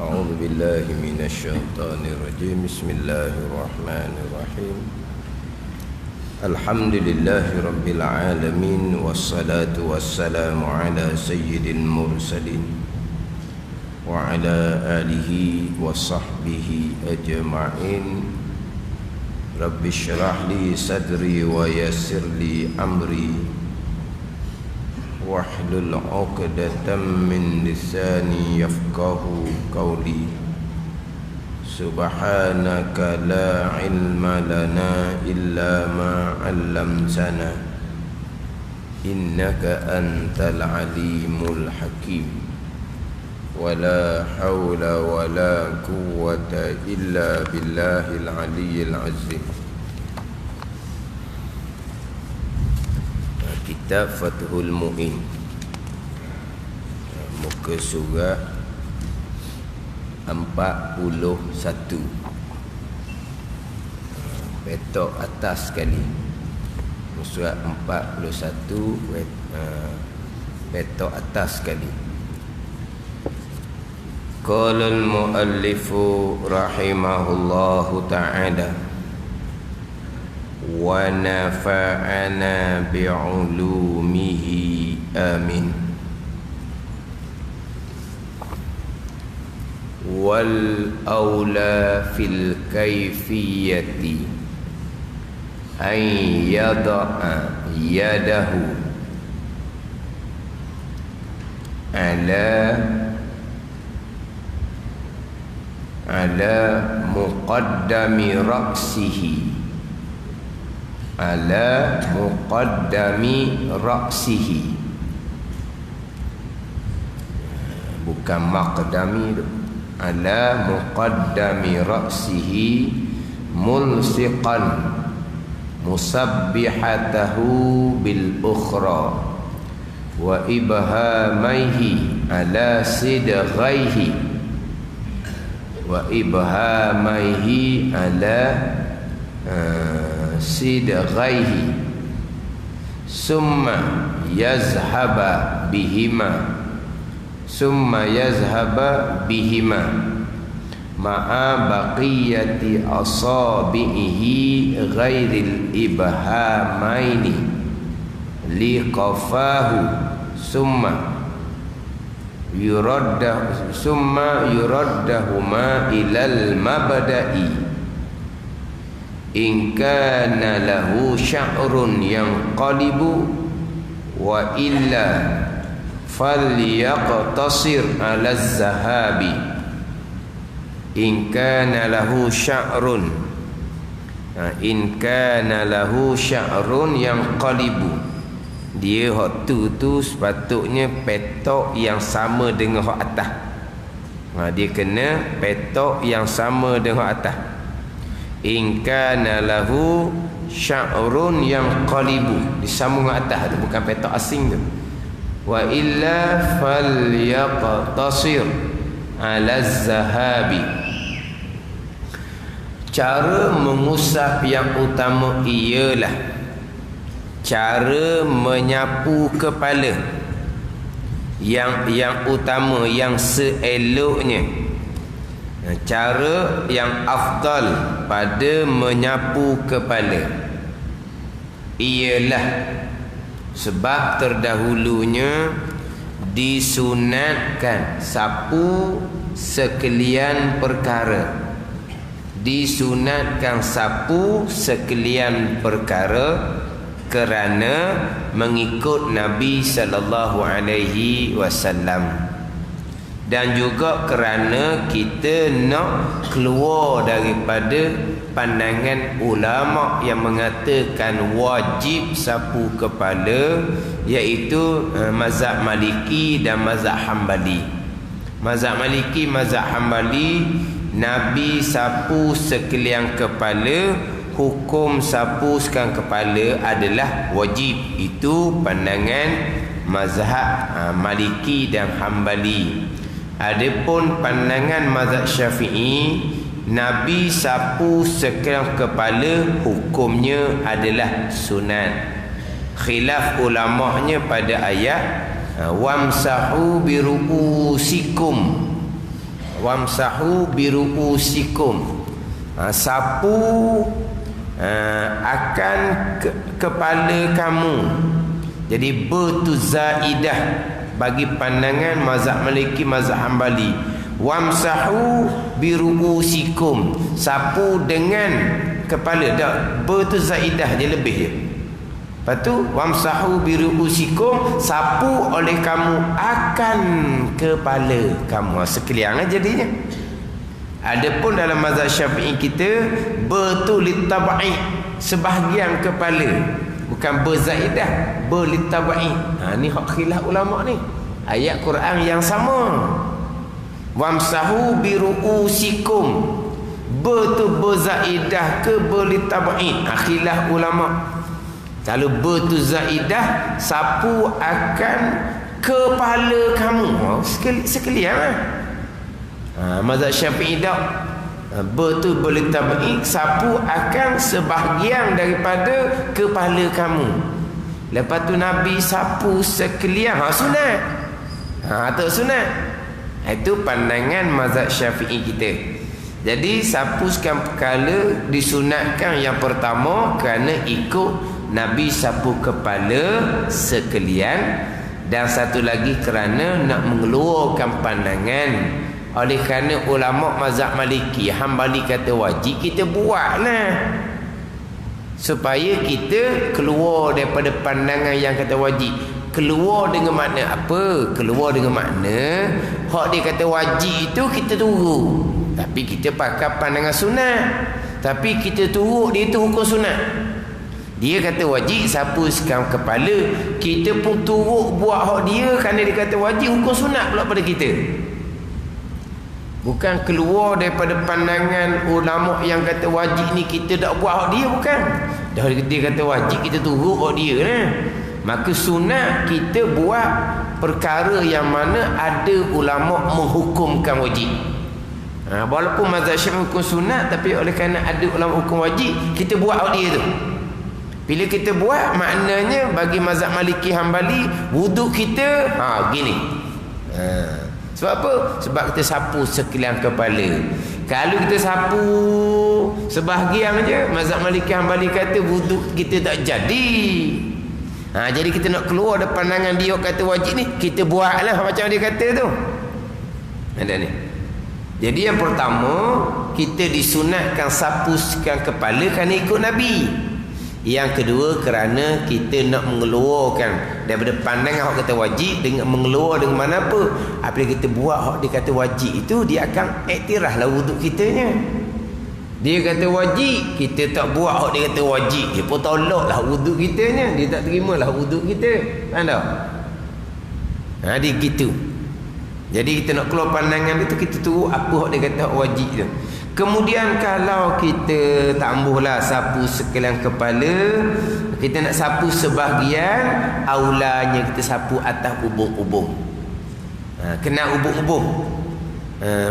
أعوذ بالله من الشيطان الرجيم. بسم الله الرحمن الرحيم. الحمد لله رب العالمين، والصلاة والسلام على سيد المرسلين وعلى آله وصحبه أجمعين. رب اشرح لي صدري ويسر لي أمري واحلل عقدة من لساني يفقه قولي. سبحانك لا علم لنا إلا ما علمتنا إنك أنت العليم الحكيم. ولا حول ولا قوة إلا بالله العلي العظيم. Kitab Fathul Mu'in, muka surat 41, petok atas sekali. Surat 41, petok atas sekali. Qala al-muallifu rahimahullahu ta'ala wa nafa'ana bi'ulumihi amin. Wal awla fil kayfiyati an yada'a yadahu ala muqaddami ra'sihi, ala muqaddami ra'sihi, bukan maqdami tu. Ala muqaddami ra'sihi mulsiqan musabbihatahu bil ukhra wa ibhamaihi ala sidghaihi, wa ibhamaihi ala sidghaihi, summa yazhaba bihima, summa yazhaba bihima ma'a baqiyati asabihi ghairil ibhamaini liqafahu, summa yuraddahuma ilal mabda'i in kana lahu sya'run yanqalibu wa illa falyaqtasir ala zahabi. In kana lahu sya'run, in kana lahu sya'run yanqalibu, dia hak tu sepatutnya petok yang sama dengan hak atas. Dia kena petok yang sama dengan hak atas. In kana lahu sya'run yanqalibu, disambung atas tu, bukan petok asing tu. Wa illa falyaqtasir ala zahabi. Cara mengusap yang utama ialah cara menyapu kepala yang utama, yang seeloknya. Cara yang afdal pada menyapu kepala ialah, sebab terdahulunya disunatkan sapu sekalian perkara, disunatkan sapu sekalian perkara kerana mengikut Nabi sallallahu alaihi wasallam, dan juga kerana kita nak keluar daripada pandangan ulama yang mengatakan wajib sapu kepala, iaitu mazhab Maliki dan mazhab Hambali. Mazhab Maliki, mazhab Hambali, Nabi sapu sekalian kepala, hukum sapu sekalian kepala adalah wajib. Itu pandangan mazhab Maliki dan Hambali. Adapun pandangan mazhab Syafi'i, Nabi sapu sekalian kepala hukumnya adalah sunat. Khilaf ulamanya pada ayat wamsahu biru'usikum Wamsahu biruusikum. Sapu akan kepala kamu. Jadi tu zaidah bagi pandangan mazhab Maliki, mazhab Hambali. Wamsahu biruusikum, sapu dengan kepala. Dak, tu zaidah dia lebih dia. Lepas tu wamsahu biruusikum, sapu oleh kamu akan kepala kamu. Sekalian jadinya. Adapun dalam mazhab Syafi'i kita betul litabai, sebahagian kepala, bukan berzaidah, berlitabai. Ni hak khilaf ulama ni. Ayat Quran yang sama. Wamsahu biruusikum, betul berzaidah ke berlitabai. Khilaf ulama. Kalau betul zaidah, sapu akan kepala kamu. Sekalian lah. Mazhab Syafi'i dak, betul boleh tabi'i, sapu akan sebahagian daripada kepala kamu. Lepas tu Nabi sapu sekalian. Sunat. Tak sunat. Itu pandangan mazhab Syafi'i kita. Jadi sapuskan kepala disunatkan yang pertama kerana ikut Nabi sapu kepala sekalian, dan satu lagi kerana nak mengeluarkan pandangan. Oleh kerana ulama mazhab Maliki, Hambali kata wajib, kita buatlah supaya kita keluar daripada pandangan yang kata wajib. Keluar dengan makna apa? Keluar dengan makna hak dia kata wajib itu kita turut, tapi kita pakai pandangan sunat. Tapi kita turut dia itu hukum sunat. Dia kata wajib sapu sekam kepala, kita pun turut buat hak dia kerana dia kata wajib, hukum sunat pula pada kita. Bukan keluar daripada pandangan ulama yang kata wajib ni kita tak buat hak dia, bukan. Dah dia kata wajib, kita turut hak dia lah. Maka sunat kita buat perkara yang mana ada ulama menghukumkan wajib. Walaupun mazhab Syafi'i hukum sunat, tapi oleh kerana ada ulama hukum wajib, kita buat hak dia tu. Bila kita buat, maknanya bagi mazhab Maliki, Hambali, wuduk kita gini. Sebab apa? Sebab kita sapu sekalian kepala. Kalau kita sapu sebahagian je, mazhab Maliki, Hambali kata wuduk kita tak jadi. Jadi kita nak keluar dari pandangan dia kata wajib ni, kita buatlah macam dia kata tu. Ada ni. Jadi yang pertama, kita disunatkan sapuskan kepala kerana ikut Nabi. Yang kedua, kerana kita nak mengeluarkan daripada pandangan hak kata wajib dengan mengeluar dengan mana apa. Apabila kita buat hak dia kata wajib itu, dia akan iktiraf lah wuduk kitanya. Dia kata wajib, kita tak buat hak dia kata wajib, dia pun tolak lah wuduk kitanya. Dia tak terima lah wuduk kita. Faham tak? Dia gitu. Jadi kita nak keluar pandangan itu, kita turut apa hak dia kata wajib tu. Kemudian kalau kita tambuhlah sapu sekalian kepala, kita nak sapu sebahagian, aulanya kita sapu atas ubung-ubung. Kena ubung-ubung.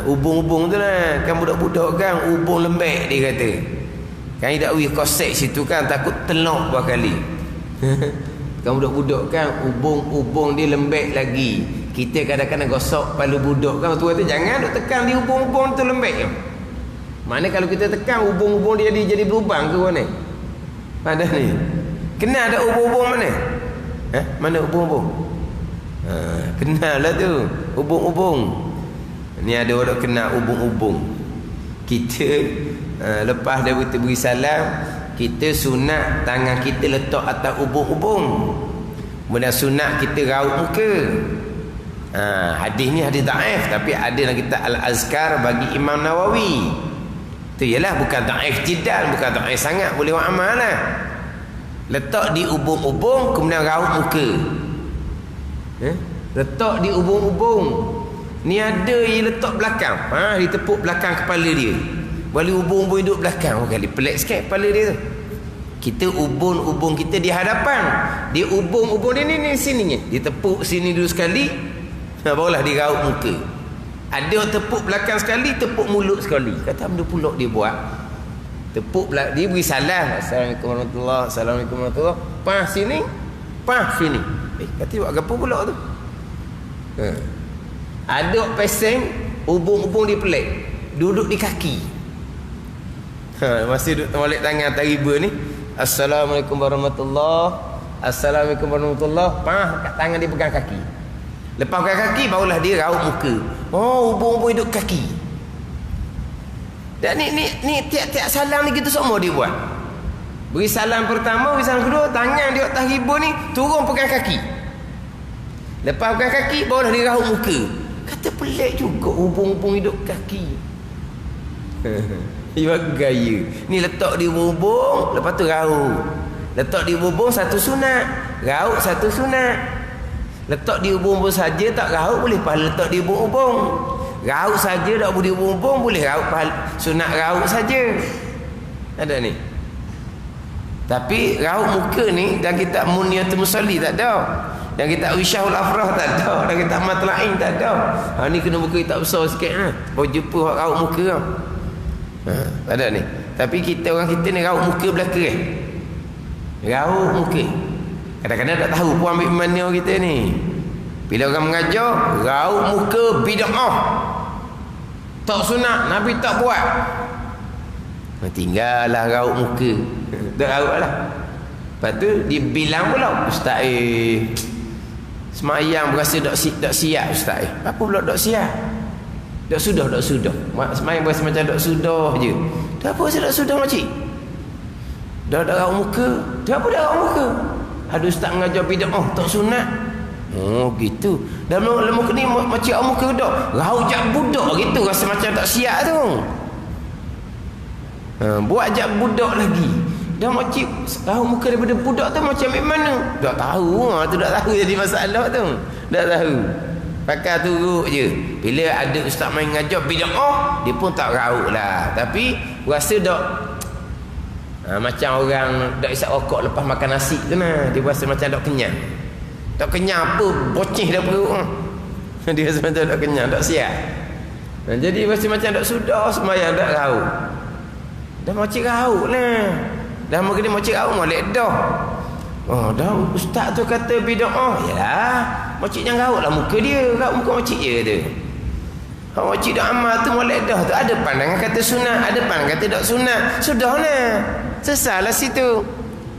Ubung-ubung tu lah, kan budak-budak kan ubung lembek dia kata. Kan tak wih kosek situ kan, takut telok berapa kali. Kan budak-budak kan ubung-ubung dia lembek lagi. Kita kadang-kadang gosok kepala budak kan, tu kata jangan duk tekan di ubung-ubung tu lembek. Mana kalau kita tekan ubung-ubung dia jadi berlubang ke mana? Pada ni. Kena ada ubung-ubung mana? Mana ubung-ubung? Kenalah tu ubung-ubung. Ni ada orang kena ubung-ubung. Kita lepas dah kita beri salam, kita sunat tangan kita letak atas ubung-ubung. Kemudian sunat kita raut muka. Hadis ni hadis dhaif, tapi ada dalam kitab Al-Azkar bagi Imam Nawawi. Itu ialah bukan dhaif jidal, bukan dhaif sangat, boleh buat amal lah. Letak di ubung-ubung, kemudian raut muka. Letak di ubung-ubung. Ni ada yang letak belakang. Dia tepuk belakang kepala dia. Balik ubung-ubung duduk belakang. Kali pelik sikit kepala dia tu. Kita ubung-ubung kita di hadapan. Dia ubung-ubung dia ni sini ni. Dia tepuk sini dulu sekali. Barulah dia raut muka. Ada tepuk belakang sekali, tepuk mulut sekali. Kata benda pulak dia buat. Tepuk belakang, dia beri salam. Assalamualaikum warahmatullahi, assalamualaikum warahmatullahi. Pas sini, pas sini. Kata buat apa pulak tu? Ada peseng, Hubung-hubung dia pelik. Duduk di kaki. Masih duduk molek tangan atas riba ni. Assalamualaikum warahmatullahi. Assalamualaikum warahmatullahi. Kat tangan dia pegang kaki. Lepas pegang kaki barulah dia raut muka. Oh, hubung-hubung duduk kaki. Dan ni tiap-tiap salam ni kita semua dia buat. Beri salam pertama, beri salam kedua, tangan dia atas riba ni turun pegang kaki. Lepas pegang kaki barulah dia raut muka. Kata pelik juga hubung-hubung hidup kaki. Dia gaya. Ni letak di hubung, lepas tu raut. Letak di hubung satu sunat, raut satu sunat. Letak di hubung-hubung saja tak raut boleh pahala letak di hubung-hubung. Raut saja tak boleh hubung boleh raut pahala sunat raut saja. Ada ni. Tapi raut muka ni dan kitab Muniyatul Musalli tak ada. Dan kitab Wisyahul Afrah tak ada. Dan kitab Matlain tak ada. Ni kena buka kitab besar sikit ha. Baru jumpa raut muka ha. Tak ada ni. Tapi orang kita ni raut muka belaka raut muka. Kadang-kadang tak tahu pun ambil mana kita ni. Bila orang mengajar raut muka bid'ah. Tak sunat, Nabi tak buat. Tinggallah raut muka. Tak raut lah. Lepas tu dia bilang pula, Ustaz semayang berasa tak siap Ustaz apa pula tak siap? Tak sudah. Semayang berasa macam tak sudah je. Tak apa saya tak sudah makcik. Dah raut muka. Tak apa dah raut muka. Ada Ustaz mengajar bid'ah tak sunat. Oh gitu. Dan lama ni makcik raut muka dah. Raut jak budak gitu rasa macam tak siap tu. Buat jak budak lagi. Dah makcik raut muka daripada budak tu macam mana? Tak tahu. Tu tak tahu jadi masalah tu. Tak tahu. Pakai turut je. Bila ada ustaz main ngajar bid'ah, dia pun tak raut lah. Tapi rasa tak macam orang tak isap rokok lepas makan nasi tu nah. Dia rasa macam tak kenyang. Tak kenyang apa? Bocih dah perut. Dia rasa macam tak kenyang, tak siap. Jadi rasa macam tak sudah sembahyang tak raut. Dah makcik raut lah. Dah mungkin dia makcik raut molek dah. Oh dah ustaz tu kata bid'ah. Yalah, makcik jangan raut lah muka dia. Raut muka makcik je tu. Hak makcik dah amal tu molek dah tu. Ada pandangan kata sunat, ada pandangan kata tak sunat. Sudahlah. Selesailah situ.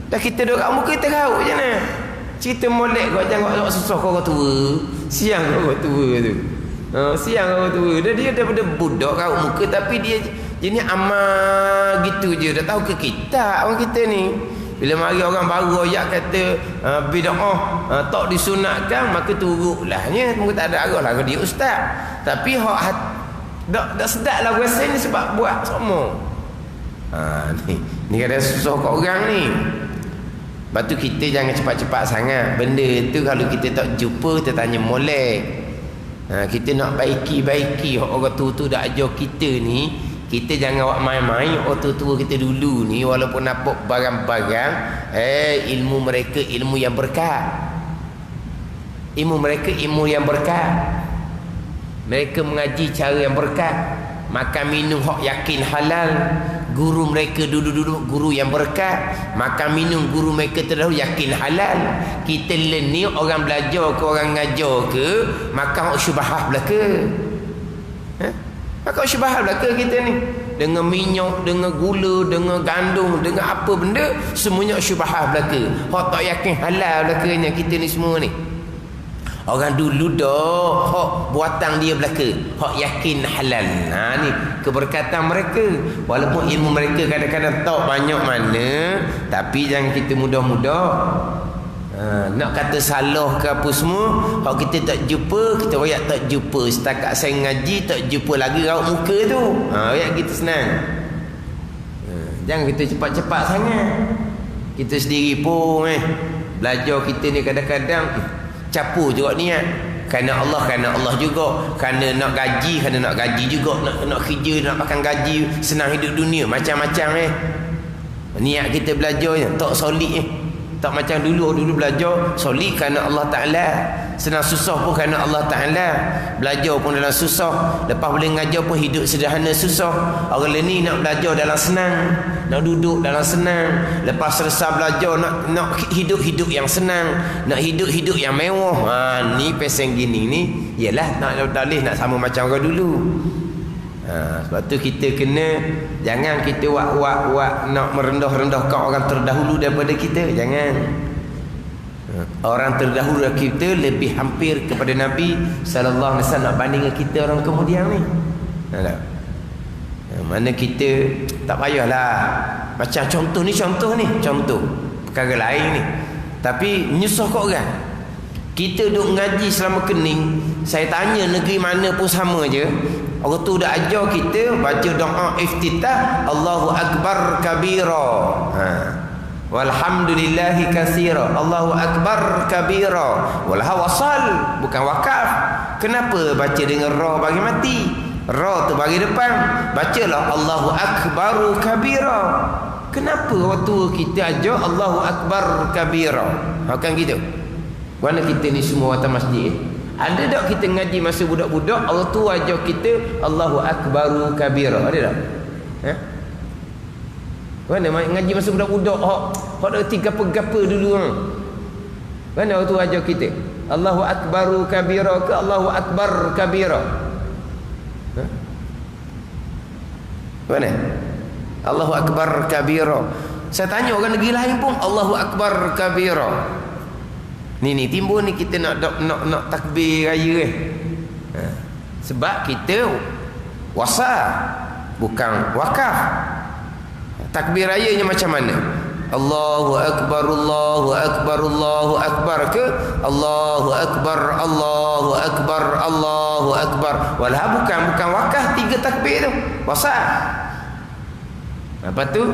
Dah kita duk raut muka kita raut je nah. Cerita molek kau jangan kau susah kau tua. Siang kau tua tu. Siang kau tua. Dia daripada budak raut muka tapi dia jenis amal gitu je. Dah tahu ke kita orang kita ni. Bila mari orang baru ayat kata bid'ah tak disunatkan maka turutlahnya. Mungkin tak ada arah lah dia ustaz. Tapi hak tak sedap lah rasa ni sebab buat semua. Ni kadang susah kat orang ni. Lepas tu kita jangan cepat-cepat sangat. Benda tu kalau kita tak jumpa kita tanya molek. Kita nak baiki orang tu dah ajar kita ni. Kita jangan buat main-main orang tua kita dulu ni walaupun nampak barang-barang ilmu mereka ilmu yang berkat. Ilmu mereka ilmu yang berkat. Mereka mengaji cara yang berkat. Makan minum hak yakin halal. Guru mereka dulu-dulu guru yang berkat. Makan minum guru mereka terdahulu yakin halal. Kita learn ni orang belajar ke orang ngajar ke makan hak syubhah belaka. Maka syubhat belaka kita ni. Dengan minyak, dengan gula, dengan gandum, dengan apa benda, semuanya syubhat belaka. Hak tak yakin halal belakanya kita ni semua ni. Orang dulu dah hak buatan dia belaka, hak yakin halal. Ni keberkatan mereka. Walaupun ilmu mereka kadang-kadang tak banyak mana, tapi jangan kita mudah-mudah nak kata salah ke apa semua. Kalau kita tak jumpa, kita royak tak jumpa. Setakat saya ngaji tak jumpa lagi raut muka tu. Royak kita senang. Jangan kita cepat-cepat sangat. Kita sendiri pun belajar kita ni kadang-kadang capur juga niat. Kerana Allah juga. Kerana nak gaji juga. Nak kerja, nak makan gaji, senang hidup dunia. Macam-macam Niat kita belajar tak solid Tak macam dulu belajar solid kerana Allah Ta'ala, senang susah pun kerana Allah Ta'ala. Belajar pun dalam susah, lepas boleh ngajar pun hidup sederhana susah. Orang lain ni nak belajar dalam senang, nak duduk dalam senang, lepas selesai belajar nak hidup yang senang, nak hidup yang mewah. Ni pesen gini ni ialah nak dalih nak sama macam orang dulu. Sebab tu kita kena, jangan kita wak nak merendah-rendahkan orang terdahulu daripada kita. Jangan. Orang terdahulu dari kita lebih hampir kepada Nabi sallallahu alaihi wasallam banding dengan kita orang kemudian ni. Mana kita tak payahlah. Macam contoh perkara lain ni. Tapi menyusah kat orang. Kita duk ngaji selama kening, saya tanya negeri mana pun sama je. Orang tu dah ajar kita baca doa iftitah, Allahu Akbar kabira. Walhamdulillahi katsira. Allahu Akbar kabira. Walah wasal, bukan wakaf. Kenapa baca dengan ra bagi mati? Ra tu bagi depan. Bacalah Allahu Akbaru kabira. Kenapa orang tua kita ajar Allahu Akbar kabira? Kan gitu. Mana kita ni semua atas masjid? Ada tak kita ngaji masa budak-budak Allah tu ajar kita Allahu Akbaru kabira? Ada tak? Mana ngaji masa budak-budak hok dah tiga-gapa dulu Mana Allah tu ajar kita Allahu Akbaru kabira ke Allahu Akbar kabira? Mana? Allahu Akbar kabira. Saya tanya orang negeri lain pun Allahu Akbar kabira. Ni timbul ni kita nak takbir raya sebab kita wasa bukan wakaf. Takbir rayanya macam mana? Allahu Akbar Allahu Akbar Allahu Akbar ke Allahu Akbar Allahu Akbar Allahu Akbar. Walah bukan wakaf 3 takbir tu. Wasa. Apa tu?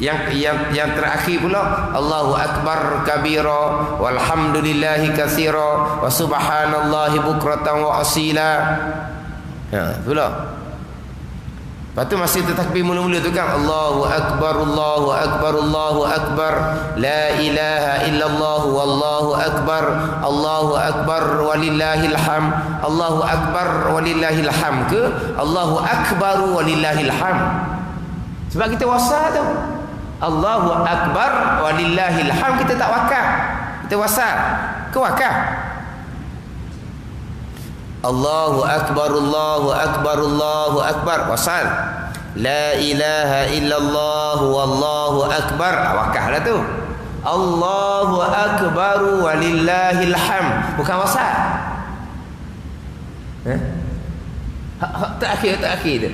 Yang terakhir pula Allahu Akbar kabira walhamdulillahi katsira wa subhanallahi bukratan wa asila. Itulah. Lepas tu masih takbir mula-mula tu kan Allahu Akbar Allahu Akbar Allahu Akbar la ilaha illallah wallahu akbar Allahu Akbar walillahil ham. Allahu Akbar walillahil ham ke Allahu Akbar walillahil ham. Sebab kita wasa tu Allahu Akbar walillahil ham, kita tak wakaf, kita wasa ke wakaf. Allahu Akbar Allahu Akbar Allahu Akbar wasal. La ilaha illallah wallahu akbar, wakaf lah tu. Allahu Akbar walillahil ham, bukan wasal. Terakhir tu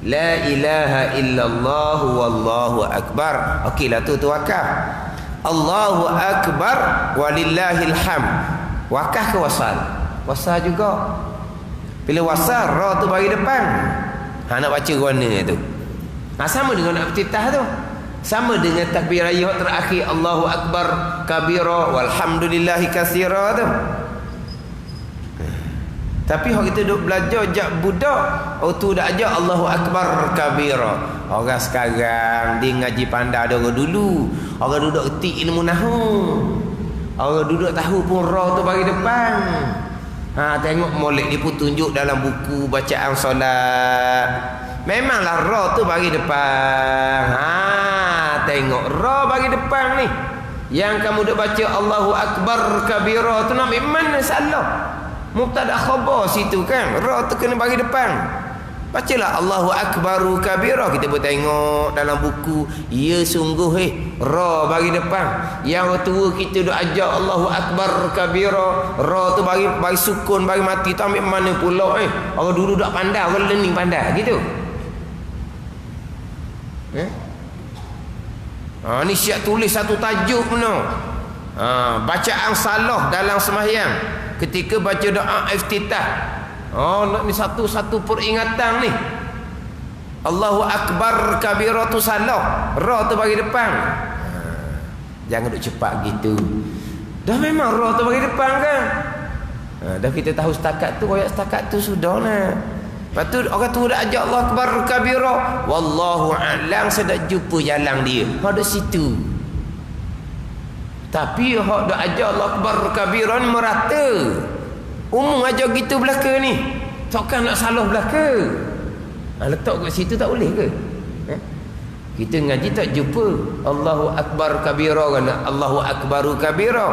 La ilaha illallah wallahu akbar. Okeylah tu wakaf. Allahu Akbar walillahil ham. Wakaf ke wasal? Wasal juga. Bila wasal ra tu bagi depan. Nak baca mana tu? Sama dengan nak iftitah tu. Sama dengan takbir raya terakhir Allahu Akbar kabira walhamdulillahi katsira tu. Tapi orang kita duduk belajar jak budak, orang tu dah ajar Allahu Akbar kabira. Orang sekarang dia ngaji pandai ada orang dulu. Orang duduk erti ilmu nahwu. Orang duduk tahu pun ra tu bagi depan. Tengok molek dia pun tunjuk dalam buku bacaan solat. Memanglah ra tu bagi depan. Tengok ra bagi depan ni. Yang kamu duk baca Allahu Akbar kabira tu nak mana salah? Mubtada khabar situ kan, ra tu kena bagi depan. Bacalah Allahu Akbaru kabira, kita boleh tengok dalam buku, ya sungguh ra bagi depan. Yang tua kita duk ajar Allahu Akbar kabira, ra tu bagi sukun, bagi mati, tu ambil mana pula orang dulu dak pandai, orang learning pandai gitu. Ni siap tulis satu tajuk benar. Bacaan salah dalam sembahyang ketika baca doa iftitah. Ni satu peringatan ni. Allahu Akbar kabira tu salah, ra tu bagi depan. Jangan duk cepat gitu. Dah memang ra tu bagi depan kan. Dah kita tahu setakat tu, ayat setakat tu sudahlah. Lepas tu orang tu dah ajak Allah Akbar kabira, wallahu a'lam, saya dah jumpa jalan dia. Ada situ. Tapi hak dak ajar Allah akbar kabiran merata. Umum ajar gitu belaka ni. Takkan nak salah belaka. Letak kat situ tak boleh ke? Kita ngaji tak jumpa Allahu akbar kabira kan, Allahu akbaru kabira.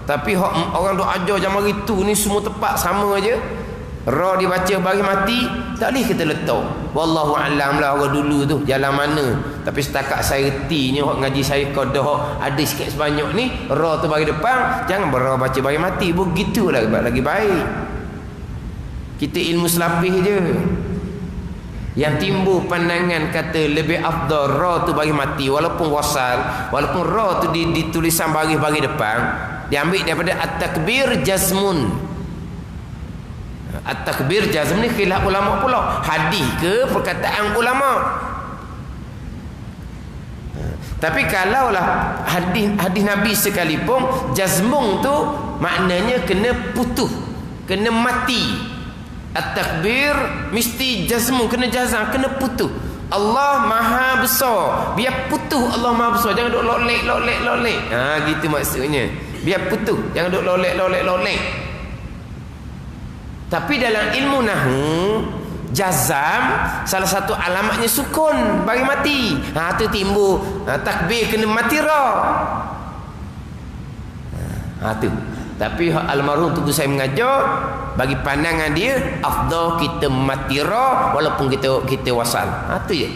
Tapi orang duk ajar macam itu ni semua tepat sama aja. Ra dibaca bagi mati, tak boleh kita letak. Wallahu alam lah orang dulu tu jalan mana. Tapi setakat saya retinya hak ngaji saya qadah ada sikit sebanyak ni, ra tu bagi depan, jangan ra baca bagi mati. Begitulah lagi baik. Kita ilmu selapih je. Yang timbul pandangan kata lebih afdal ra tu bagi mati walaupun wasal, walaupun ra tu ditulisan bagi depan, diambil daripada at-takbir jazmun. At-takbir jazm ni khilaf ulama pula. Hadis ke perkataan ulama. Tapi kalaulah hadis Nabi sekalipun jazmung tu maknanya kena putus, kena mati. At-takbir mesti jazmu, kena jazam, kena putus. Allah maha besar, biar putus Allah maha besar. Jangan duk lolek. Gitu maksudnya. Biar putus, jangan duk lolek. Tapi dalam ilmu nahwu, jazam salah satu alamatnya sukun bagi mati. Tu timbul takbir kena mati ra. Tu. Tapi almarhum tu saya mengajar, bagi pandangan dia afdal kita mati ra walaupun kita wasal. Tu je.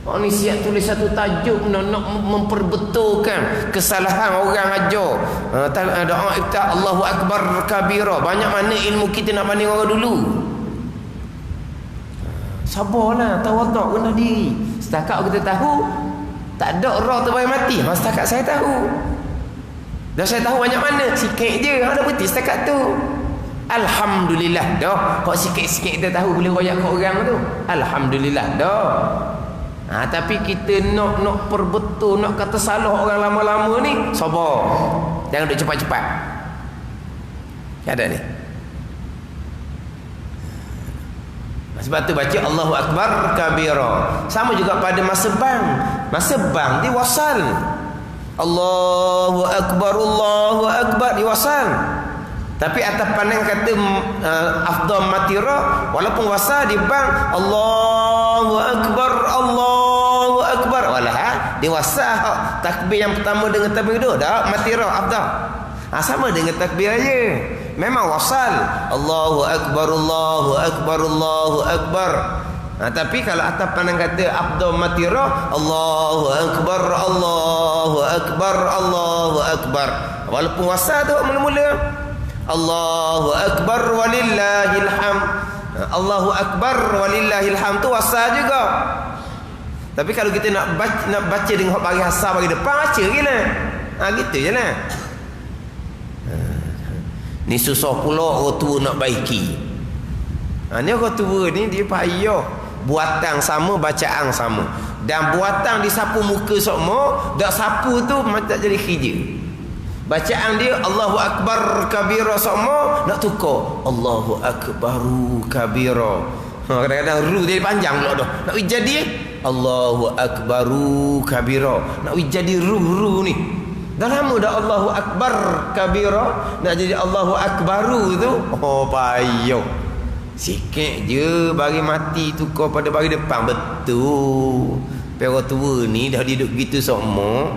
Orang ni siap tulis satu tajuk nak memperbetulkan kesalahan orang ajar. Doa iftah Allahu akbar kabira. Banyak mana ilmu kita nak banding orang dulu. Sabarlah, tawaduk kena diri. Setakat kita tahu tak ada ra tu bagi mati. Setakat saya tahu. Dah saya tahu banyak mana, sikit je ada putih setakat tu. Alhamdulillah dah. Kau sikit-sikit kita tahu boleh royak kat orang tu. Alhamdulillah dah. Tapi kita nak perbetul, nak kata salah orang lama-lama ni, sabar. Jangan duk cepat-cepat. Ada ni. Sebab tu baca Allahu akbar kabira. Sama juga pada masa bang. Masa bang dia wasal. Allahu akbar diwasal. Tapi atas pandang kata afdal matira walaupun wasal di bang Allahu akbar walah diwasal takbir yang pertama dengan takbir kedua dah matira afdal. Sama dengan takbir aja. Memang wasal Allahu akbar. Tapi kalau atas pandang kata afdal matira Allahu akbar walaupun wasal tu mula-mula Allahu akbar walillahil hamd. Allahu akbar walillahil hamd tu wasal juga. Tapi kalau kita nak baca dengan bagi hasal bagi depan, baca je lah. Gitu je lah. Ni susah pula orang tua nak baiki. Ni orang tua ni dia payah. Buatan sama, bacaan sama. Dan buatan disapu muka semua, dak sapu tu macam tak jadi kerja. Bacaan dia Allahu akbar kabira semua, nak tukar Allahu akbaru kabira. Kadang-kadang ru dia panjang pula dah. Nak jadi Allahu akbaru kabira. Nak jadi ru ni. Dah lama dah Allahu akbar kabira, nak jadi Allahu akbaru tu. Payah. Sikit je bagi mati tukar pada bagi depan. Betul. Orang tua ni dah duduk gitu semua.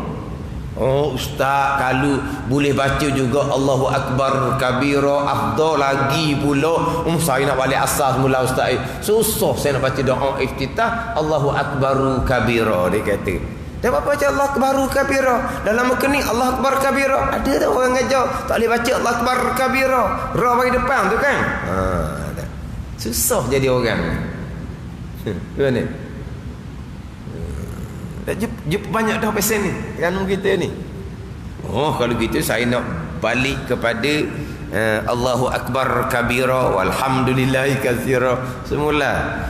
Ustaz kalau boleh baca juga Allahu akbar kabira afdal lagi pula. Saya nak balik asas mula ustaz. Susah saya nak baca doa iftitah Allahu akbaru kabira dia kata. Dah baca Allah akbaru kabira. Dalam kening Allah akbar kabira. Ada tak orang ngajar tak boleh baca Allah akbar kabira. Ra bagi depan tu kan. Susah jadi orang. Gimana? Jumpa banyak dah pesen ni kanun kita ni. Kalau gitu saya nak balik kepada Allahu akbar kabira walhamdulillahi katsira semula.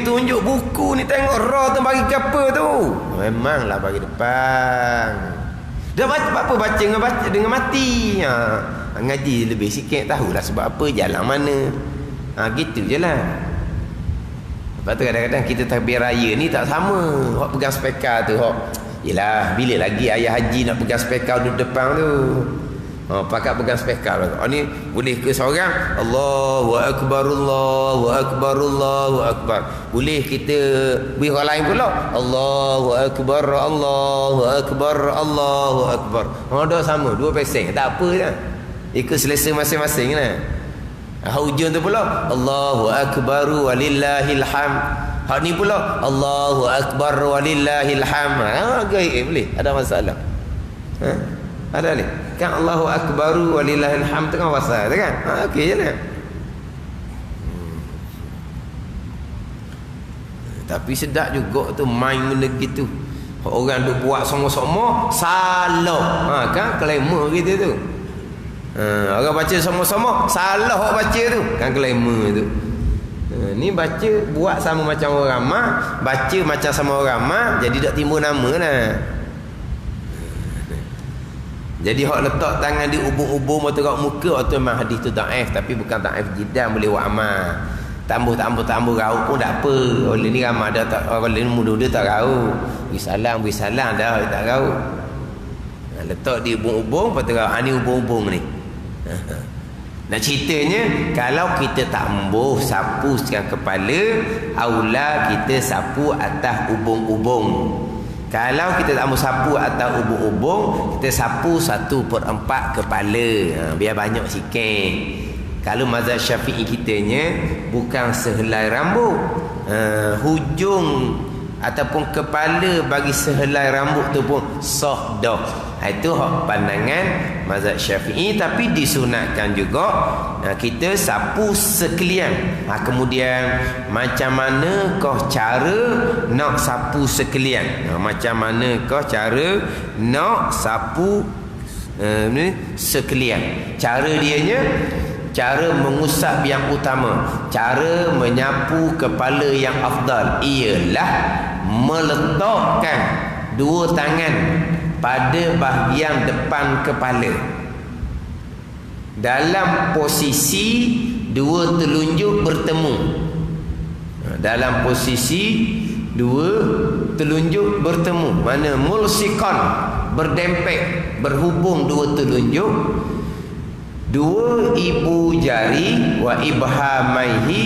Tunjuk buku ni, tengok ra tu bagi apa tu. Memanglah bagi depan. Dah baca apa dengan mati. Ngaji lebih sikit tahulah sebab apa, jalan mana. Gitu je lah. Lepas tu kadang-kadang kita takbir raya ni tak sama. Hak pegang speaker tu, hak Yelah, bila lagi ayah haji nak pegang spekar duduk depan tu. Pakat pegang spekar. Ni boleh ke seorang? Allahu Akbar, Allahu Akbar, Allahu Akbar. Boleh kita beri orang lain pula. Allahu Akbar, Allahu Akbar, Allahu Akbar. Dah sama, 2 peseng. Tak apa dah. Ikut selesa masing-masing lah. Hujung tu pula Allahu Akbar walillahil hamd. Hak ni pula Allahu Akbar walillahil hamd. Gaib boleh, ada masalah. Ada ni. Kan Allahu Akbar walillahil hamd tengah pasal kan? Okey je lah. Tapi sedap juga tu main benda gitu. Orang duk buat sama-sama salah. Kan claimer kita tu. Orang baca sama-sama salah orang baca tu. Kan claimer tu. Ni baca buat sama macam orang ramai, baca macam sama orang ramai, jadi tak timbul nama lah. Jadi hak letak tangan di ubur-ubur mata kat muka atau memang hadis tu daif, tapi bukan daif jidan, boleh buat amal. Tambah raut pun tak apa. Oleh ni ramai dah tak, oleh ni muda-muda tak raut. Beri salam dah tak raut. Letak di ubur-ubur lepas tu raut. Ni ubur-ubur ni. Nak ceritanya, kalau kita tak embuh sapu sekarang kepala, aula kita sapu atas ubung-ubung. Kalau kita tak embuh sapu atas ubung-ubung, kita sapu 1/4 kepala. Biar banyak sikit. Kalau mazhab Syafi'i kitanya bukan sehelai rambut. Hujung ataupun kepala bagi sehelai rambut tu pun sah dah. Itu hak pandangan mazhab Syafi'i, tapi disunatkan juga kita sapu sekalian. Kemudian macam manakah cara nak sapu sekalian? Macam manakah cara nak sapu sekalian? Cara dianya, cara mengusap yang utama, cara menyapu kepala yang afdal ialah meletakkan 2 tangan pada bahagian depan kepala dalam posisi 2 telunjuk bertemu. Dalam posisi 2 telunjuk bertemu, mana mulsikan, berdempet, berhubung 2 telunjuk, 2 ibu jari wa ibhamaihi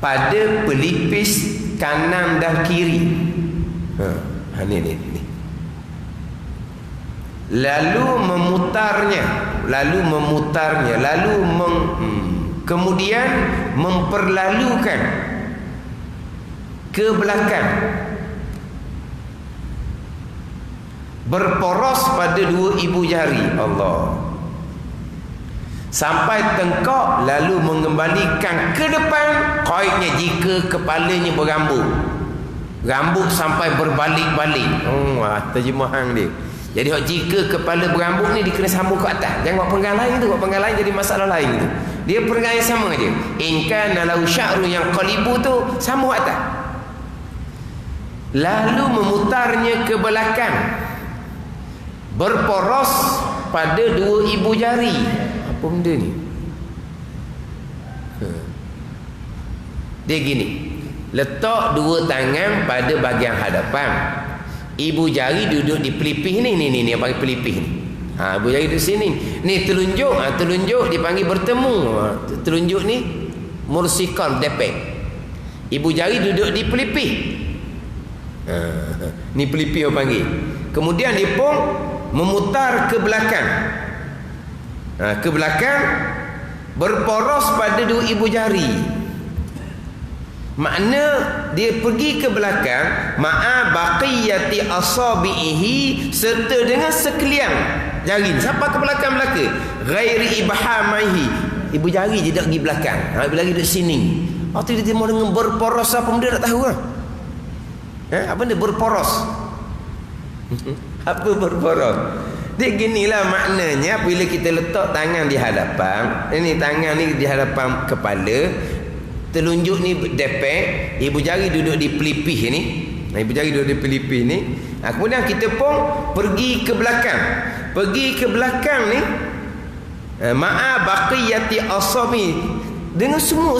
pada pelipis kanan dan kiri. Ni. Lalu memutarnya, kemudian memperlalukan ke belakang, berporos pada 2 ibu jari Allah sampai tengkok, lalu mengembalikan ke depan. Qaidnya jika kepalanya berambut, rambut sampai berbalik-balik. Terjemahan dia. Jadi jika kepala berambut ni dikena sambung ke atas. Jangan buat penggal lain tu. Buat penggal lain jadi masalah lain tu. Dia penggal yang sama je. In kana lahu sya'ru yang qalibu tu sambung atas. Lalu memutarnya ke belakang, berporos pada 2 ibu jari. Apa benda ni? Dia gini, letak 2 tangan pada bahagian hadapan, ibu jari duduk di pelipis ni yang panggil pelipis ni. Ibu jari duduk sini. Ni telunjuk, telunjuk dipanggil bertemu. Telunjuk ni mursikan, depek. Ibu jari duduk di pelipis. Ni pelipis orang panggil. Kemudian dia pun memutar ke belakang. Ke belakang, berporos pada 2 ibu jari. Makna dia pergi ke belakang ma'a baqiyati asabihi, serta dengan sekalian jari sampai ke belakang-belakang, ghairi ibhamaihi, ibu jari je tak pergi belakang, ibu jari duduk sini. Tu dia mau dengan berporos, apa benda tak tahu lah. Apa benda berporos? Apa berporos? Dia ginilah maknanya bila kita letak tangan di hadapan, ini tangan ni di hadapan kepala, telunjuk ni depek, ibu jari duduk di pelipis ni. Ibu jari duduk di pelipis ni. Kemudian kita pun pergi ke belakang. Pergi ke belakang ni ma'a baqiyati asabi, dengan semua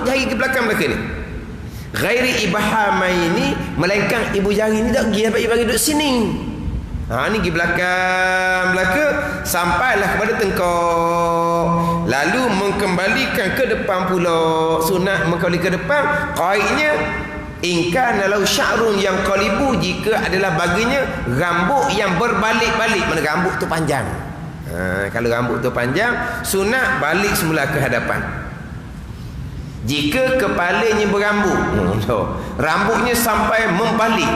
jari ke belakang ni. Ghairi ibhamaini, melainkan ibu jari ni tak pergi dapat ibu jari duduk sini. Ni pergi belakang sampailah kepada tengkok, lalu mengembalikan ke depan pula. Sunat mengembali ke depan. Qaidnya in kana lahu sya'run yang qalibu, jika adalah baginya rambut yang berbalik-balik. Mana rambut tu panjang. Kalau rambut tu panjang, sunat balik semula ke hadapan. Jika kepalanya berambut, rambutnya sampai membalik,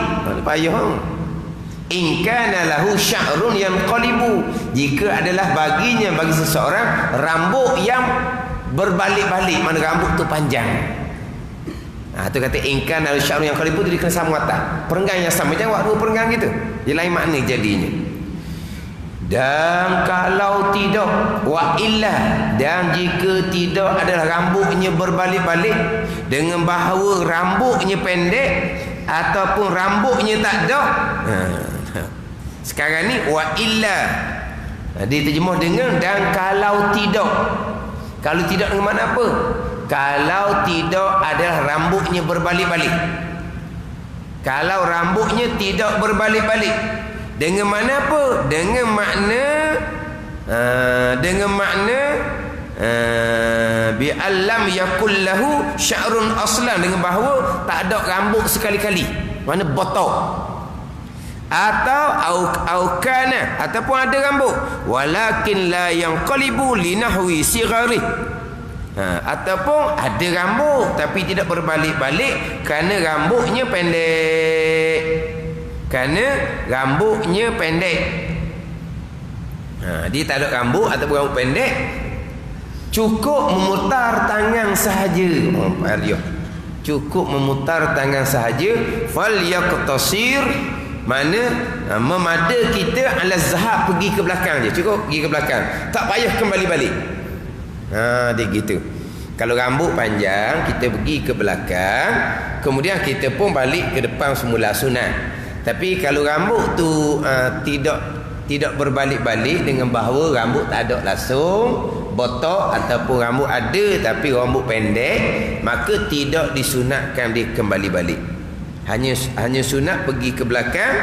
payah. In kana lahu sya'run yanqalibu, jika adalah baginya, bagi seseorang, rambut yang berbalik-balik, mana rambut tu panjang. Tu kata in kana lahu sya'run yanqalibu, jadi kena sama atas. Perenggan yang sama, jangan buat dua perenggan gitu. Dia lain makna jadinya. Dan kalau tidak, wa illa, dan jika tidak adalah rambutnya berbalik-balik, dengan bahawa rambutnya pendek ataupun rambutnya tak ada. Sekarang ni wa illa, diterjemah dengan dan kalau tidak. Kalau tidak dengan mana apa? Kalau tidak adalah rambutnya berbalik-balik. Kalau rambutnya tidak berbalik-balik, dengan mana apa? Dengan makna bi allam yakul lahu sya'run aslan, dengan bahawa tak ada rambut sekali-kali, mana botok. Atau aukana, ataupun ada rambut, walakin la yanqalibu linahwi sighari, ataupun ada rambut tapi tidak berbalik-balik kerana rambutnya pendek. Dia tak ada rambut ataupun rambut pendek, cukup memutar tangan sahaja. Cukup memutar tangan sahaja. Fal yaqtasir, mana memada kita ala zahab, pergi ke belakang je, cukup pergi ke belakang, tak payah kembali balik. Dia gitu. Kalau rambut panjang, kita pergi ke belakang, kemudian kita pun balik ke depan semula, sunat. Tapi kalau rambut tu tidak berbalik-balik, dengan bahawa rambut tak ada langsung botok, ataupun rambut ada tapi rambut pendek, maka tidak disunatkan dia kembali balik. Hanya sunat pergi ke belakang,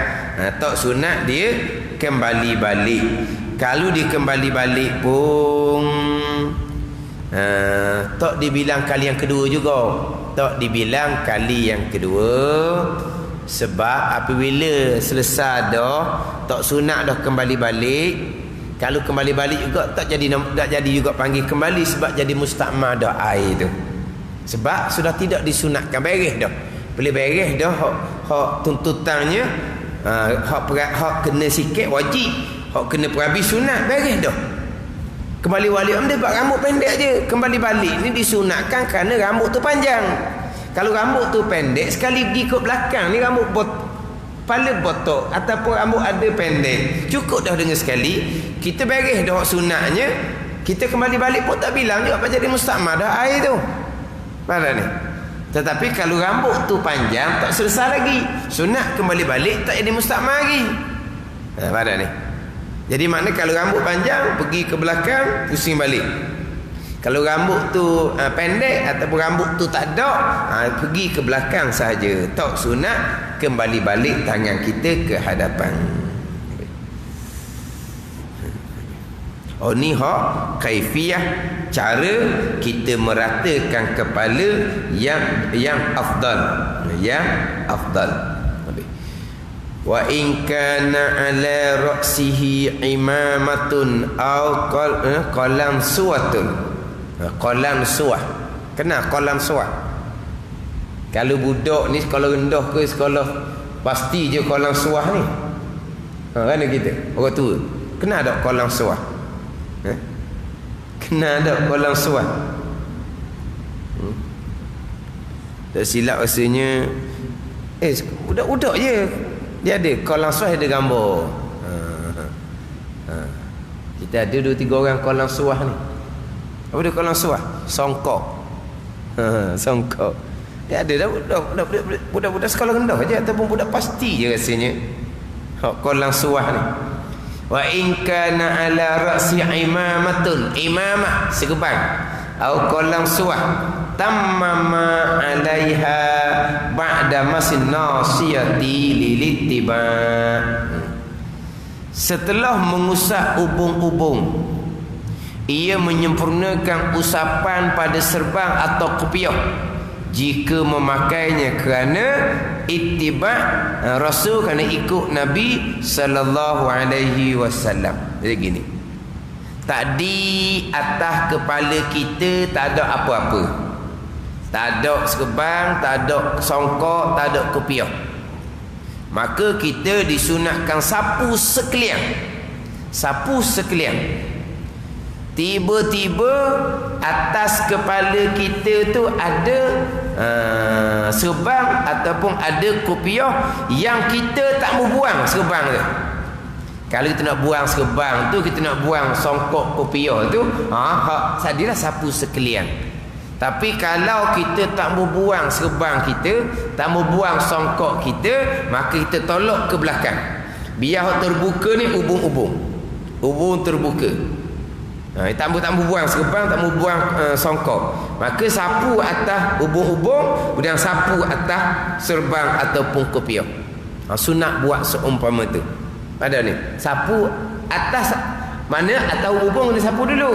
tak sunat dia kembali balik. Kalau dia kembali balik pun tak dibilang kali yang kedua juga. Tak dibilang kali yang kedua, sebab apabila selesai dah, tak sunat dah kembali balik. Kalau kembali balik juga tak jadi juga panggil kembali, sebab jadi mustakmal dah air tu. Sebab sudah tidak disunatkan, beres dah. Boleh beres dah hak tuntutannya, hak kena sikit wajib, hak kena perhabis sunat, beres dah. Kembali balik dia buat rambut pendek je. Kembali balik ni disunatkan kerana rambut tu panjang. Kalau rambut tu pendek, sekali pergi ke belakang ni rambut kepala botok ataupun rambut ada pendek, cukup dah dengan sekali kita beres dah sunatnya, kita kembali balik pun tak bilang juga apa jadi mustakmal dah air tu. Faham ni? Tetapi kalau rambut tu panjang, tak selesai lagi, sunat kembali balik, tak jadi mustakmal lagi. Faham ni? Jadi makna kalau rambut panjang, pergi ke belakang, pusing balik. Kalau rambut tu pendek ataupun rambut tu tak ada, pergi ke belakang sahaja, tak sunat kembali balik tangan kita ke hadapan. Ni hak kaifiyah, cara kita meratakan kepala yang afdal, wa in kana ala ra'sihi imamatun aw qalam suwatun. Qalam suah. Kenal qalam suah? Kalau budak ni sekolah rendah ke sekolah pasti je qalam suah ni. Kan kita orang tua kenal tak qalam suah? Kenal tak qalam suah? Tak silap rasanya budak-budak je dia ada qalam suah, ada gambar. Kita ada 2-3 orang qalam suah ni. Apa dia qalam suah? Songkok. Songkok. Dia ada dah budak-budak sekolah rendah je ataupun budak pasti je rasanya. Qalam suah ni. Wa in kana ala ra'si imamatun, imamah serban. au qalam suah tammama 'alaiha ba'da masin nasiyati lilittiba. Setelah mengusap ubung-ubung, ia menyempurnakan usapan pada serban atau kopiah jika memakainya kerana ittiba' Rasul, kerana ikut Nabi sallallahu alaihi wasallam. Jadi gini, tak di atas kepala kita tak ada apa-apa, tak ada serban, tak ada songkok, tak ada kopiah, maka kita disunatkan sapu sekalian. Sapu sekalian. Tiba-tiba atas kepala kita tu ada serban ataupun ada kopiah yang kita tak mau buang serban tu. Kalau kita nak buang serban tu, kita nak buang songkok kopiah tu, sadilah sapu sekalian. Tapi kalau kita tak mau buang serban kita, tak mau buang songkok kita, maka kita tolak ke belakang. Biar terbuka ni ubung-ubung. Ubung terbuka. Tak mau buang serban, tak mau buang songkok. Maka sapu atas ubung-ubung, kemudian sapu atas serban ataupun kopiah. Sunat buat seumpama tu. Ada ni. Sapu atas mana atau ubung ni sapu dulu.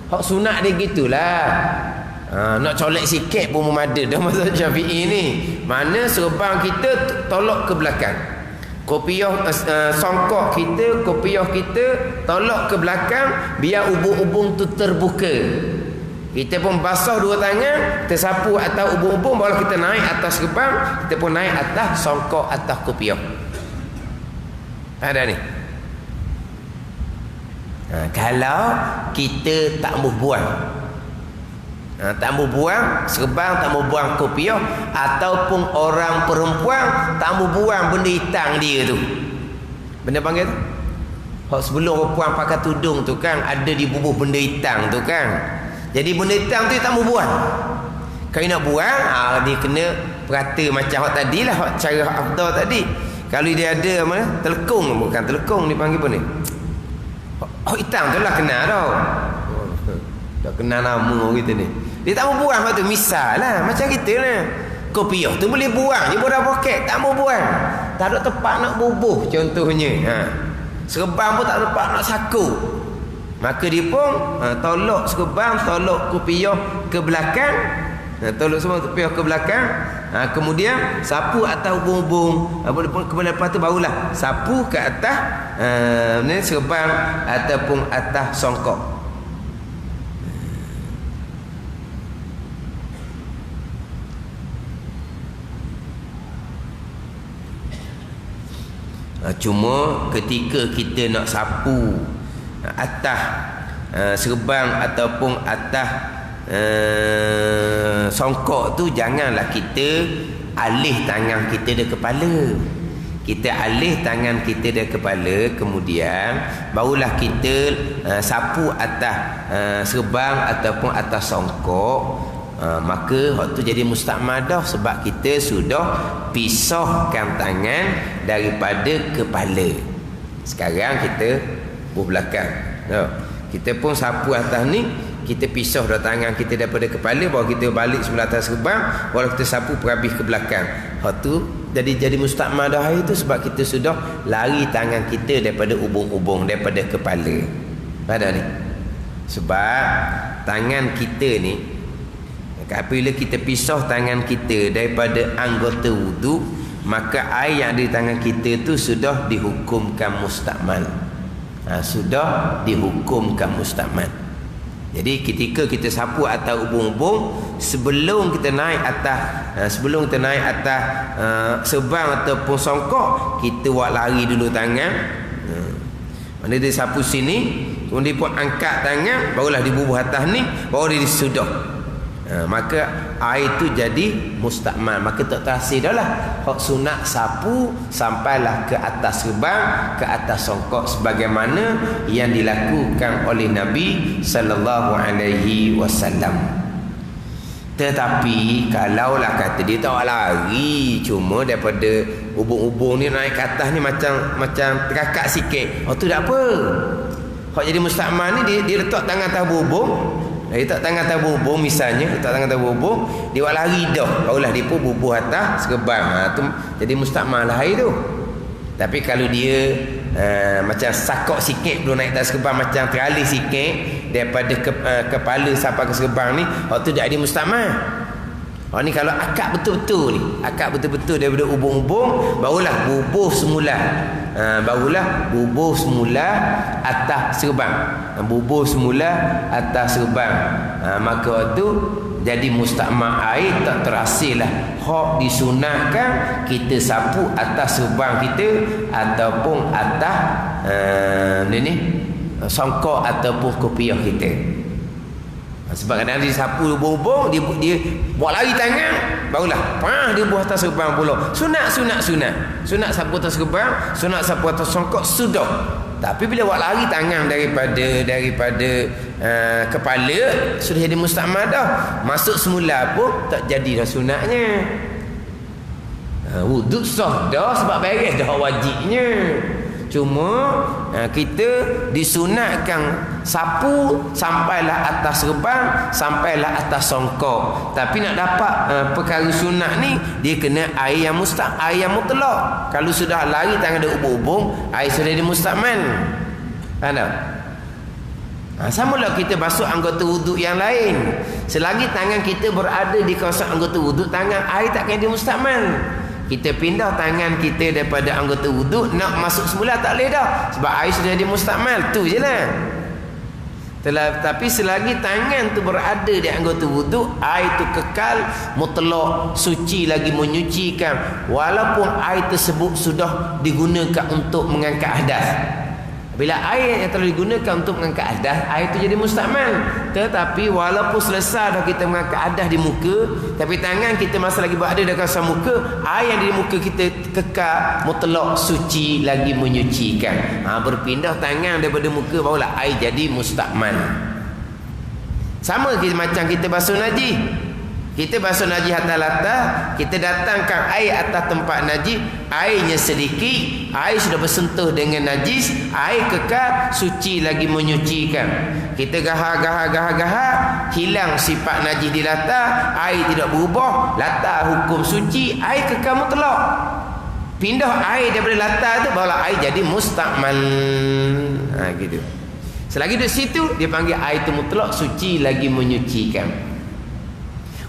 Hak sunat dia gitulah. Nak colek sikit pun memada dah mazhab Syafi'i ni. Mana serban kita tolak ke belakang. Kopiah songkok kita, kopiah kita tolak ke belakang biar ubung-ubung tu terbuka. Kita pun basuh dua tangan, tersapu atas ubung-ubung, baru kita naik atas serban, kita pun naik atas songkok, atas kopiah. Ada ni. Kalau kita tak mau buang, tak mau buang serban, tak mau buang kopiah, ataupun orang perempuan tak mau buang benda hitam dia tu, benda panggil tu, sebelum perempuan pakai tudung tu kan ada di bubuh benda hitam tu kan. Jadi benda hitam tu tak mau buang. Kalau nak buang, dia kena perhati macam hak tadilah, hak cara afdal tadi. Kalau dia ada mana telekung, bukan telekung, dipanggil apa ni, hak hitam tu lah kena tau. Tak kenal nama kita ni. Dia tak mau buang tu. Misal lah, macam kita lah, kopiah tu boleh buang je borak poket, tak mau buang, tak ada tempat nak bubuh contohnya. Serban pun tak ada tempat nak saku, maka dia pun tolak serban, tolak kopiah ke belakang, tolak semua kopiah ke belakang, kemudian sapu atas ubung-ubung, kemudian lepas tu barulah sapu ke atas serban ataupun atas songkok. Cuma ketika kita nak sapu atas serban ataupun atas songkok tu, janganlah kita alih tangan kita dari kepala. Kita alih tangan kita dari kepala, kemudian barulah kita sapu atas serban ataupun atas songkok. Maka hak tu jadi musta'madah sebab kita sudah pisahkan tangan daripada kepala. Sekarang kita belakang. Kita pun sapu atas ni, kita pisah dah tangan kita daripada kepala, baru kita balik sebelah atas serban, baru kita sapu perhabis ke belakang. Hak tu jadi musta'madah itu sebab kita sudah lari tangan kita daripada ubung-ubung, daripada kepala. Ada ni. Sebab tangan kita ni, apabila kita pisah tangan kita daripada anggota wudu, maka air yang ada di tangan kita tu sudah dihukumkan mustakmal. Sudah dihukumkan mustakmal. Jadi ketika kita sapu atas ubung-ubung, sebelum kita naik atas serban ataupun songkok, kita buat lari dulu tangan. Mana dia sapu sini, kemudian pun angkat tangan, barulah dibubuh atas ni, baru dia disudah. Maka air itu jadi mustakmal. Maka tak terasa dah lah hak sunat sapu sampailah ke atas serban, ke atas songkok, sebagaimana yang dilakukan oleh Nabi sallallahu alaihi wasallam. Tetapi kalaulah kata dia tak lari, cuma daripada ubung-ubung ni naik ke atas ni macam terakak sikit, tu tak apa. Hak jadi mustakmal ni dia letak tangan atas ubung, Dia tak tangan atas bubuh misalnya, tak tangan atas bubuh, dia buat lari dah. Barulah dia pun bubuh atas serban. Tu jadi mustakmal lah air tu. Tapi kalau dia macam sakok sikit belum naik atas serban, macam teralih sikit daripada kepala sampai ke serban ni, waktu dia ada mustakmal. Ni kalau akak betul-betul ni, akak betul-betul daripada ubung-ubung, barulah bubuh semula. Barulah bubuh semula atas serban. Bubuh semula atas serban. Maka waktu jadi mustakmal air tak terhasillah. Hak disunatkan kita sapu atas serban kita ataupun atas songkok ataupun kopiah kita. Sebab kadang-kadang dia sapu hubung-hubung, dia buat lari tangan, barulah dia buat atas serban pula. Sunat sapu atas serban, sunat sapu atas songkok sudah. Tapi bila buat lari tangan daripada kepala, sudah jadi mustakmal dah. Masuk semula pun tak jadi dah sunatnya. Wuduk sah dah sebab beres dah wajibnya. Cuma kita disunatkan sapu sampailah atas serban, sampailah atas songkok. Tapi nak dapat perkara sunat ni, dia kena air yang mutlak. Kalau sudah lari tangan dia ubung-ubung, air sudah dimustakmal. Faham tak? Sama lah kita basuh anggota wuduk yang lain. Selagi tangan kita berada di kawasan anggota wuduk, tangan air takkan dimustakmal. Kita pindah tangan kita daripada anggota wuduk, nak masuk semula tak boleh dah, sebab air sudah jadi mustakmal. Tu je lah. Tapi selagi tangan tu berada di anggota wuduk, air tu kekal mutlak suci lagi menyucikan, walaupun air tersebut sudah digunakan untuk mengangkat hadas. Bila air yang telah digunakan untuk mengangkat hadas, air itu jadi mustakmal. Tetapi walaupun selesai dah kita mengangkat hadas di muka, tapi tangan kita masih lagi berada di kawasan muka, air yang di muka kita kekal mutlak suci lagi menyucikan. Berpindah tangan daripada muka, barulah air jadi mustakmal. Sama macam kita basuh najis. Kita basuh najis atas latar, kita datangkan air atas tempat najis, airnya sedikit, air sudah bersentuh dengan najis, air kekal suci lagi menyucikan. Kita gahar, hilang sifat najis di latar, air tidak berubah, latar hukum suci, air kekal mutlak. Pindah air daripada latar tu, barulah air jadi mustakmal. Gitu. Selagi di situ, dia panggil air itu mutlak, suci lagi menyucikan.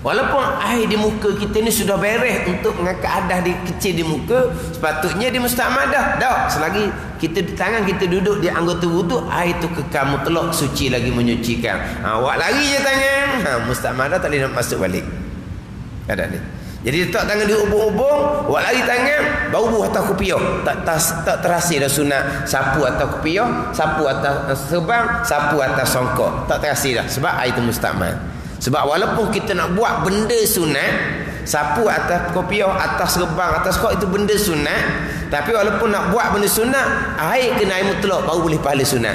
Walaupun air di muka kita ni sudah beres untuk mengangkat hadas kecil di muka, sepatutnya dia mustakmal dah. Selagi tangan kita duduk di anggota wuduk, air tu kekal mutlak suci lagi menyucikan. Awak lari je tangan, mustakmal dah, tak boleh nak masuk balik. Kadang ni. Jadi letak tangan di ubung-ubung, awak lari tangan, bau buah atas kopiah. Tak terhasil dah sunat sapu atas kopiah, sapu atas serban, sapu atas songkok. Tak terhasil dah sebab air tu mustakmal. Sebab walaupun kita nak buat benda sunat, sapu atas kopiah, atas serban, atas kok, itu benda sunat. Tapi walaupun nak buat benda sunat, air kena air mutlak baru boleh pahala sunat.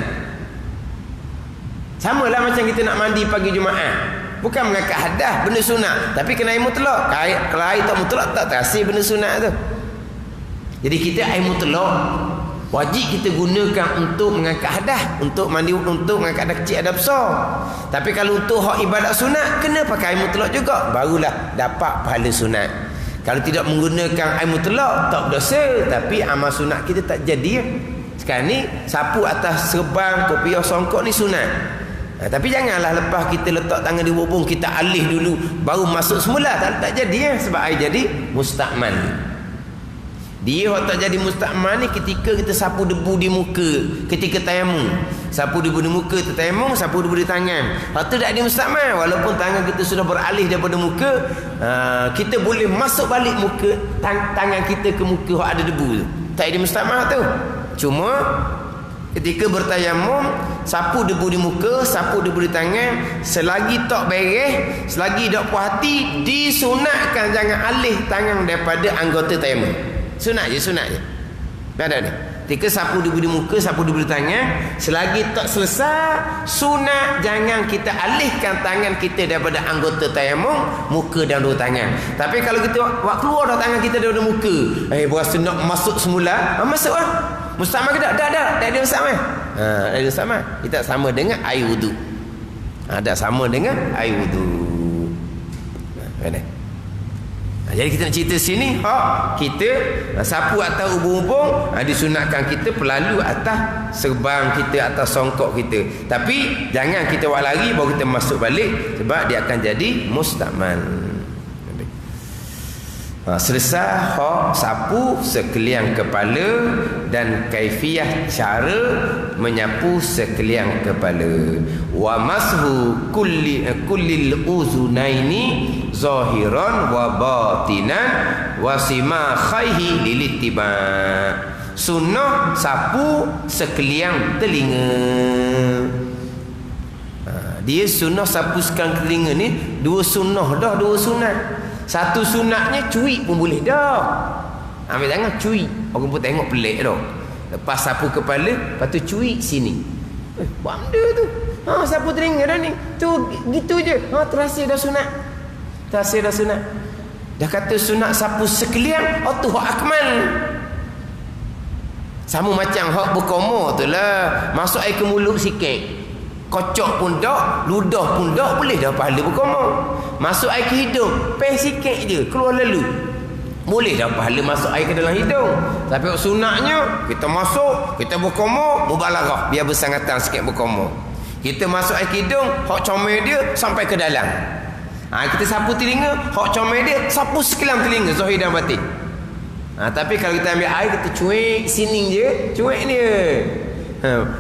Sama lah macam kita nak mandi pagi Jumaat. Bukan mengangkat hadas, benda sunat, tapi kena air mutlak. Kalau air tak mutlak, tak terhasil benda sunat tu. Jadi kita air mutlak wajib kita gunakan untuk mengangkat hadas, untuk mandi, untuk mengangkat hadas kecil, hadas besar. Tapi kalau untuk hak ibadat sunat, kena pakai air mutlak juga, barulah dapat pahala sunat. Kalau tidak menggunakan air mutlak, tak berdosa, tapi amal sunat kita tak jadi. Sekarang ni sapu atas serban, kopiah, songkok ni sunat. Tapi janganlah lepas kita letak tangan di bubung, kita alih dulu baru masuk semula, tak jadi sebab air jadi mustakmal. Dia tak jadi mustakmal ni ketika kita sapu debu di muka ketika tayamum. Sapu debu di muka tu tayamum, sapu debu di tangan. Lepas tu tak ada mustakmal. Walaupun tangan kita sudah beralih daripada muka, kita boleh masuk balik muka tangan kita ke muka ada debu tu. Tak ada mustakmal tu. Cuma ketika bertayamum, sapu debu di muka, sapu debu di tangan, selagi tak beres, selagi tak puas hati, disunatkan jangan alih tangan daripada anggota tayamum. Sunat je. Tak ada ni. Ketika sapu debu di muka, sapu debu di tangan, selagi tak selesai, sunat jangan kita alihkan tangan kita daripada anggota tayamum, muka dan dua tangan. Tapi kalau kita keluar dah tangan kita daripada muka, berasa nak masuk semula, masuklah. Mustakmal ke tak? Tak ada mustakmal. Ada mustakmal. Kita sama dengan air wuduk. Ada sama dengan air wudu. Jadi kita nak cerita sini, kita sapu atas ubung-ubung, disunatkan kita pelalu atas serban kita, atas songkok kita. Tapi jangan kita buat lari baru kita masuk balik, sebab dia akan jadi mustakmal. Selesai sapu sekalian kepala dan kaifiah cara menyapu sekalian kepala. Wa mashu kullil uzunaini zahiran wa batinan wa simakhaihi lilittiba. Sunnah sapu sekalian telinga. Dia sunnah sapu sekalian telinga ni dua sunnah dah, dua sunat. Satu sunatnya cuik pun boleh dah. Ambil tangan cuik. Orang pun tengok pelik dah. Lepas sapu kepala, lepas tu cuik sini. Buat benda tu. Sapu telinga dah ni. Tu gitu je. Terasa dah sunat. Terasa dah sunat. Dah kata sunat sapu sekalian, tu hak akmal. Sama macam hak berkomo tu lah. Masuk air ke mulut sikit. Kocok pun tak, ludah pun tak, boleh dah pahala berkomo. Masuk air ke hidung, peh sikit je, keluar lalu. Boleh dah pahala masuk air ke dalam hidung. Tapi sunatnya, kita masuk, kita berkomo, mubalaghah, biar bersangatan sikit berkomo. Kita masuk air ke hidung, hak comel dia sampai ke dalam. Kita sapu telinga, hak comel dia sapu sekalian telinga, zahir dan batin. Tapi kalau kita ambil air, kita cuik sini je, cuik dia.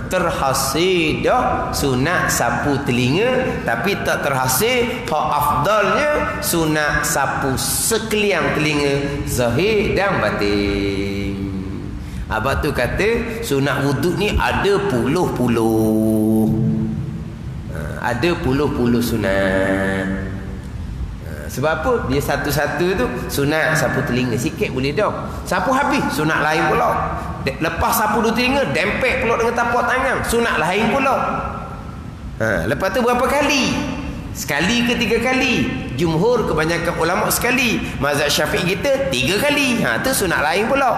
Terhasil dah sunat sapu telinga, tapi tak terhasil hak afdalnya sunat sapu sekalian telinga, zahir dan batin. Abang tu kata sunat wuduk ni ada puluh-puluh. Ada puluh-puluh sunat. Sebab apa? Dia satu-satu tu sunat sapu telinga sikit boleh dah. Sapu habis sunat lain pula. Lepas sapu dua telinga, dempek pula dengan tapak tangan, sunat lain pula. Lepas tu berapa kali? Sekali ke 3 kali? Jumhur kebanyakan ulama sekali. Mazhab Syafi'i kita 3 kali. Tu sunat lain pula.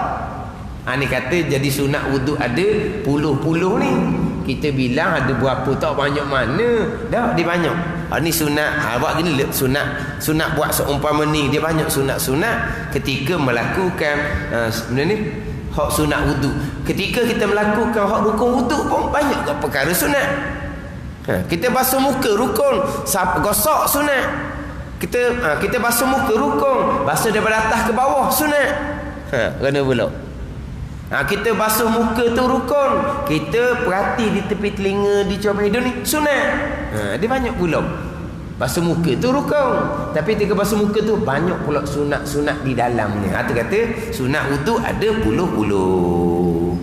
Ni kata jadi sunat wuduk ada puluh-puluh ni. Kita bilang ada berapa tak banyak mana. Dah dia banyak. Ni sunat. Buat gini sunat buat seumpama ni. Dia banyak sunat-sunat ketika melakukan benda ni. Hak sunat wuduk. Ketika kita melakukan hak rukun wuduk pun banyak ke perkara sunat. Kita basuh muka rukun, gosok sunat. Kita basuh muka rukun, basuh daripada atas ke bawah sunat. Kena pula. Kita basuh muka tu rukun, kita perhati di tepi telinga, di comel hidung ni sunat. Dia banyak pula. Basuh muka tu rukun, tapi ketika basuh muka tu banyak pula sunat-sunat di dalamnya. Tu kata sunat wuduk ada puluh-puluh.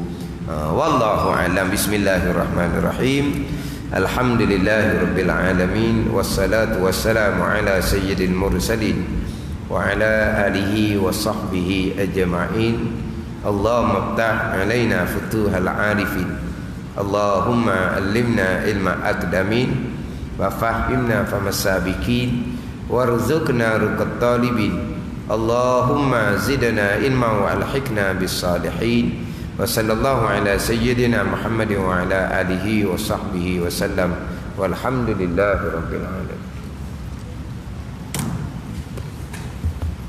Wallahu a'lam. Bismillahirrahmanirrahim. Alhamdulillahirabbil alamin, wassalatu wassalamu ala sayyidil mursalin wa ala alihi wa sahbihi ajma'in. Allahumma iftah alaina futuhal arifin. Allahumma allimna ilma aqdamin wa fahimna famasabikin warzuqna ruqat talibin. Allahumma zidna ilma wa alhiqna bis salihin. Wa sallallahu ala sayyidina Muhammadin wa ala alihi wa sahbihi wa sallam. Walhamdulillahi rabbil alamin.